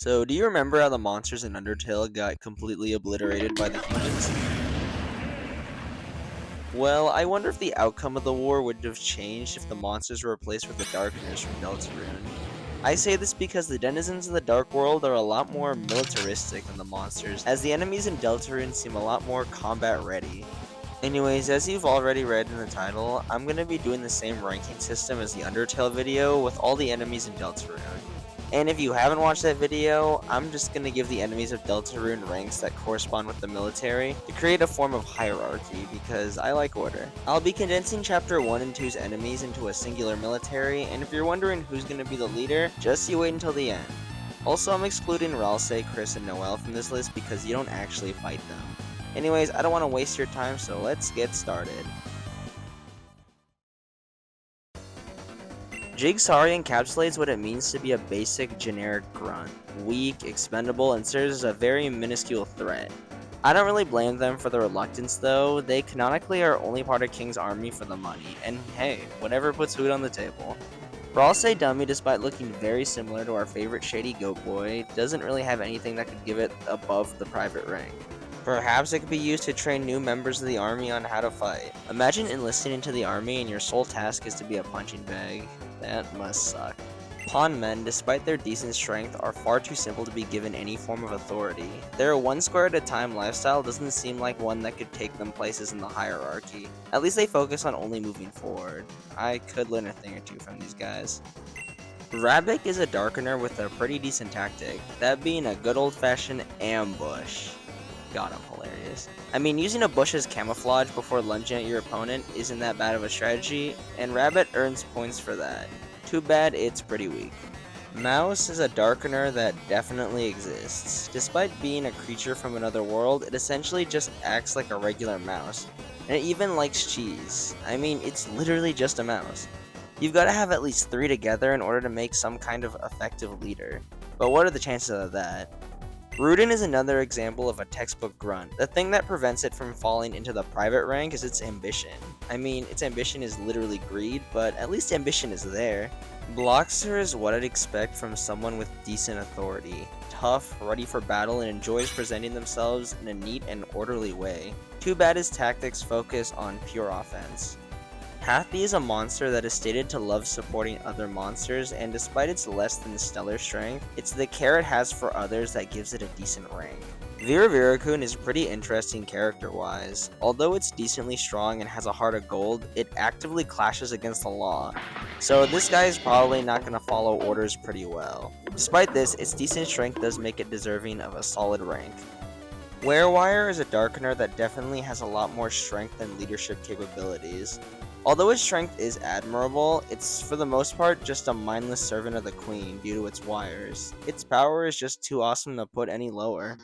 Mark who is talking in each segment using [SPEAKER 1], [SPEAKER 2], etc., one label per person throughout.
[SPEAKER 1] So, do you remember how the monsters in Undertale got completely obliterated by the humans? Well, I wonder if the outcome of the war would have changed if the monsters were replaced with the Darkeners from Deltarune. I say this because the denizens of the Dark World are a lot more militaristic than the monsters, as the enemies in Deltarune seem a lot more combat ready. Anyways, as you've already read in the title, I'm going to be doing the same ranking system as the Undertale video with all the enemies in Deltarune. And if you haven't watched that video, I'm just going to give the enemies of Deltarune ranks that correspond with the military to create a form of hierarchy because I like order. I'll be condensing chapter 1 and 2's enemies into a singular military, and if you're wondering who's going to be the leader, just you wait until the end. Also, I'm excluding Ralsei, Chris, and Noelle from this list because you don't actually fight them. Anyways, I don't want to waste your time, so let's get started. Jigsaw encapsulates what it means to be a basic generic grunt, weak, expendable, and serves as a very minuscule threat. I don't really blame them for the reluctance though, they canonically are only part of King's army for the money, and hey, whatever puts food on the table. Ralsei Dummy, despite looking very similar to our favorite shady goat boy, doesn't really have anything that could give it above the private rank. Perhaps it could be used to train new members of the army on how to fight. Imagine enlisting into the army and your sole task is to be a punching bag. That must suck. Pawn men, despite their decent strength, are far too simple to be given any form of authority. Their one square at a time lifestyle doesn't seem like one that could take them places in the hierarchy. At least they focus on only moving forward. I could learn a thing or two from these guys. Rabbit is a darkener with a pretty decent tactic, that being a good old-fashioned ambush. God, I'm hilarious. I mean, using a bush as camouflage before lunging at your opponent isn't that bad of a strategy, and Rabbit earns points for that. Too bad it's pretty weak. Mouse is a darkener that definitely exists. Despite being a creature from another world, it essentially just acts like a regular mouse. And it even likes cheese. I mean, it's literally just a mouse. You've got to have at least 3 together in order to make some kind of effective leader. But what are the chances of that? Rudin is another example of a textbook grunt. The thing that prevents it from falling into the private rank is its ambition. I mean, its ambition is literally greed, but at least ambition is there. Bloxer is what I'd expect from someone with decent authority. Tough, ready for battle, and enjoys presenting themselves in a neat and orderly way. Too bad his tactics focus on pure offense. Happy is a monster that is stated to love supporting other monsters, and despite its less than stellar strength, it's the care it has for others that gives it a decent rank. Viravira-kun is pretty interesting character-wise. Although it's decently strong and has a heart of gold, it actively clashes against the law, so this guy is probably not going to follow orders pretty well. Despite this, its decent strength does make it deserving of a solid rank. Werewire is a darkener that definitely has a lot more strength and leadership capabilities. Although its strength is admirable, it's for the most part just a mindless servant of the queen due to its wires. Its power is just too awesome to put any lower.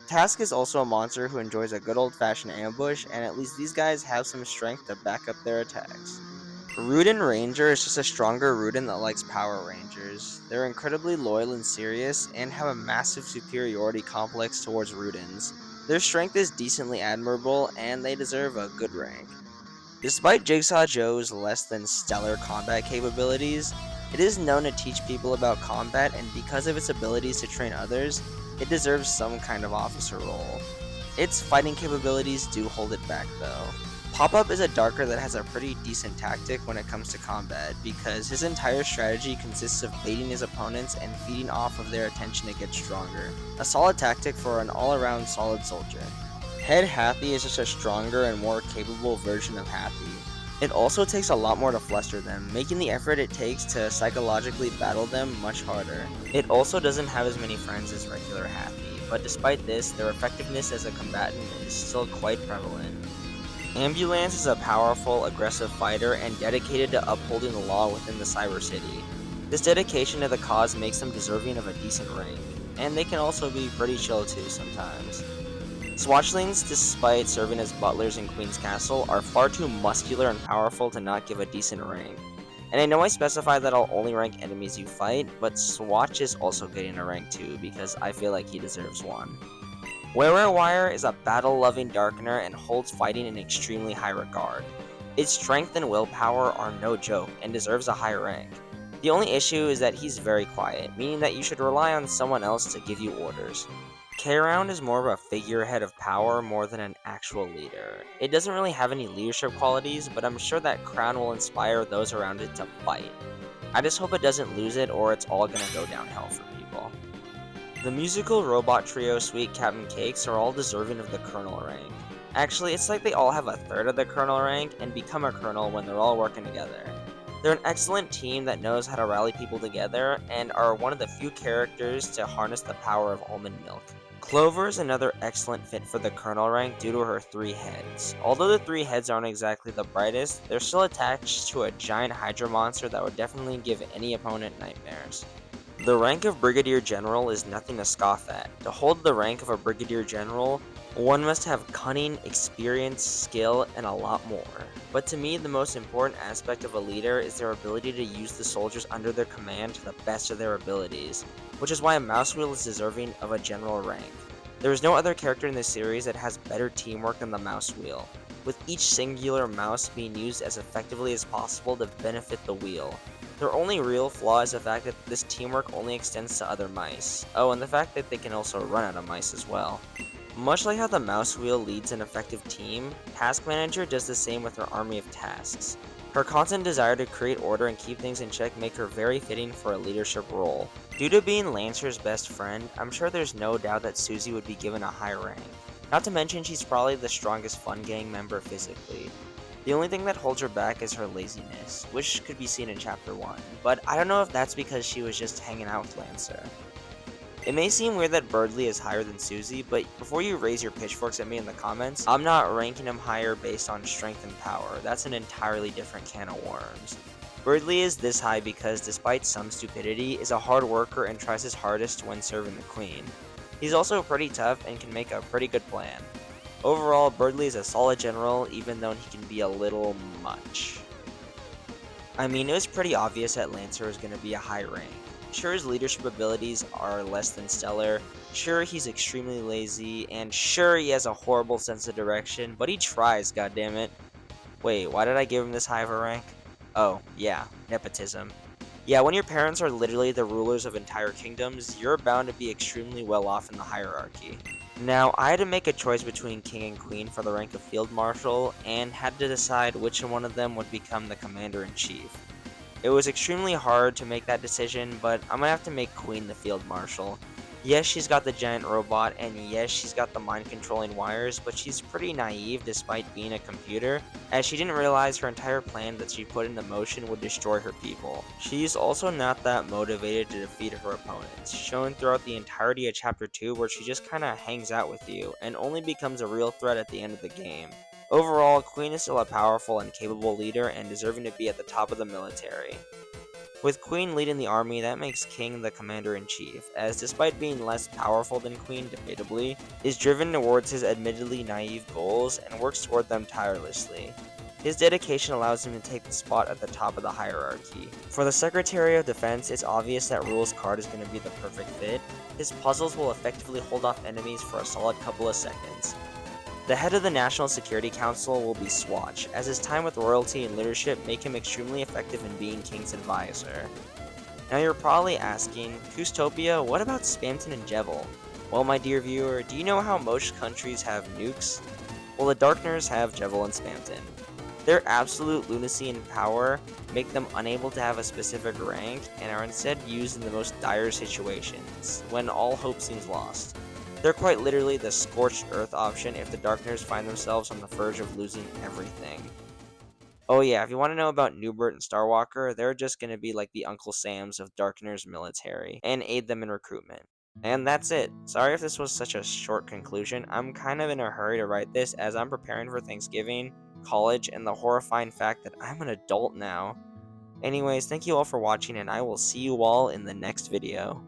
[SPEAKER 1] Task is also a monster who enjoys a good old-fashioned ambush, and at least these guys have some strength to back up their attacks. Rudin Ranger is just a stronger Rudin that likes Power Rangers. They're incredibly loyal and serious, and have a massive superiority complex towards Rudins. Their strength is decently admirable, and they deserve a good rank. Despite Jigsaw Joe's less than stellar combat capabilities, it is known to teach people about combat, and because of its abilities to train others, it deserves some kind of officer role. Its fighting capabilities do hold it back though. Pop-Up is a darker that has a pretty decent tactic when it comes to combat, because his entire strategy consists of baiting his opponents and feeding off of their attention to get stronger. A solid tactic for an all-around solid soldier. Head Happy is just a stronger and more capable version of Happy. It also takes a lot more to fluster them, making the effort it takes to psychologically battle them much harder. It also doesn't have as many friends as regular Happy, but despite this, their effectiveness as a combatant is still quite prevalent. Ambulance is a powerful, aggressive fighter and dedicated to upholding the law within the Cyber City. This dedication to the cause makes them deserving of a decent rank, and they can also be pretty chill too sometimes. Swatchlings, despite serving as butlers in Queen's Castle, are far too muscular and powerful to not give a decent rank. And I know I specify that I'll only rank enemies you fight, but Swatch is also getting a rank too, because I feel like he deserves one. Werewire is a battle-loving darkener and holds fighting in extremely high regard. Its strength and willpower are no joke, and deserves a high rank. The only issue is that he's very quiet, meaning that you should rely on someone else to give you orders. K-Round is more of a figurehead of power more than an actual leader. It doesn't really have any leadership qualities, but I'm sure that Crown will inspire those around it to fight. I just hope it doesn't lose it or it's all gonna go downhill for people. The musical robot trio Sweet Captain Cakes are all deserving of the Colonel rank. Actually, it's like they all have a third of the Colonel rank and become a Colonel when they're all working together. They're an excellent team that knows how to rally people together and are one of the few characters to harness the power of almond milk. Clover is another excellent fit for the Colonel rank due to her 3 heads. Although the 3 heads aren't exactly the brightest, they're still attached to a giant Hydra monster that would definitely give any opponent nightmares. The rank of Brigadier General is nothing to scoff at. To hold the rank of a Brigadier General, one must have cunning, experience, skill, and a lot more. But to me, the most important aspect of a leader is their ability to use the soldiers under their command to the best of their abilities, which is why a mouse wheel is deserving of a general rank. There is no other character in this series that has better teamwork than the mouse wheel, with each singular mouse being used as effectively as possible to benefit the wheel. Their only real flaw is the fact that this teamwork only extends to other mice. Oh, and the fact that they can also run out of mice as well. Much like how the mouse wheel leads an effective team, Task Manager does the same with her army of tasks. Her constant desire to create order and keep things in check make her very fitting for a leadership role. Due to being Lancer's best friend, I'm sure there's no doubt that Susie would be given a high rank. Not to mention she's probably the strongest Fun Gang member physically. The only thing that holds her back is her laziness, which could be seen in Chapter 1, but I don't know if that's because she was just hanging out with Lancer. It may seem weird that Birdly is higher than Susie, but before you raise your pitchforks at me in the comments, I'm not ranking him higher based on strength and power. That's an entirely different can of worms. Birdly is this high because, despite some stupidity, is a hard worker and tries his hardest when serving the Queen. He's also pretty tough and can make a pretty good plan. Overall, Birdly is a solid general, even though he can be a little much. I mean, it was pretty obvious that Lancer was going to be a high rank. Sure, his leadership abilities are less than stellar, sure he's extremely lazy, and sure he has a horrible sense of direction, but he tries, goddammit. Wait, why did I give him this high of a rank? Oh, yeah, nepotism. Yeah, when your parents are literally the rulers of entire kingdoms, you're bound to be extremely well off in the hierarchy. Now, I had to make a choice between King and Queen for the rank of Field Marshal, and had to decide which one of them would become the Commander-in-Chief. It was extremely hard to make that decision, but I'm gonna have to make Queen the Field Marshal. Yes, she's got the giant robot, and yes, she's got the mind-controlling wires, but she's pretty naive despite being a computer, as she didn't realize her entire plan that she put into motion would destroy her people. She's also not that motivated to defeat her opponents, shown throughout the entirety of Chapter 2 where she just kinda hangs out with you, and only becomes a real threat at the end of the game. Overall, Queen is still a powerful and capable leader and deserving to be at the top of the military. With Queen leading the army, that makes King the Commander-in-Chief, as despite being less powerful than Queen, debatably, is driven towards his admittedly naive goals and works toward them tirelessly. His dedication allows him to take the spot at the top of the hierarchy. For the Secretary of Defense, it's obvious that Rule's card is going to be the perfect fit. His puzzles will effectively hold off enemies for a solid couple of seconds. The head of the National Security Council will be Swatch, as his time with royalty and leadership make him extremely effective in being King's advisor. Now you're probably asking, Kustopia, what about Spamton and Jevil? Well, my dear viewer, do you know how most countries have nukes? Well, the Darkners have Jevil and Spamton. Their absolute lunacy and power make them unable to have a specific rank and are instead used in the most dire situations, when all hope seems lost. They're quite literally the scorched earth option if the Darkners find themselves on the verge of losing everything. Oh yeah, if you want to know about Nubert and Starwalker, they're just going to be like the Uncle Sams of Darkner's military, and aid them in recruitment. And that's it. Sorry if this was such a short conclusion. I'm kind of in a hurry to write this as I'm preparing for Thanksgiving, college, and the horrifying fact that I'm an adult now. Anyways, thank you all for watching, and I will see you all in the next video.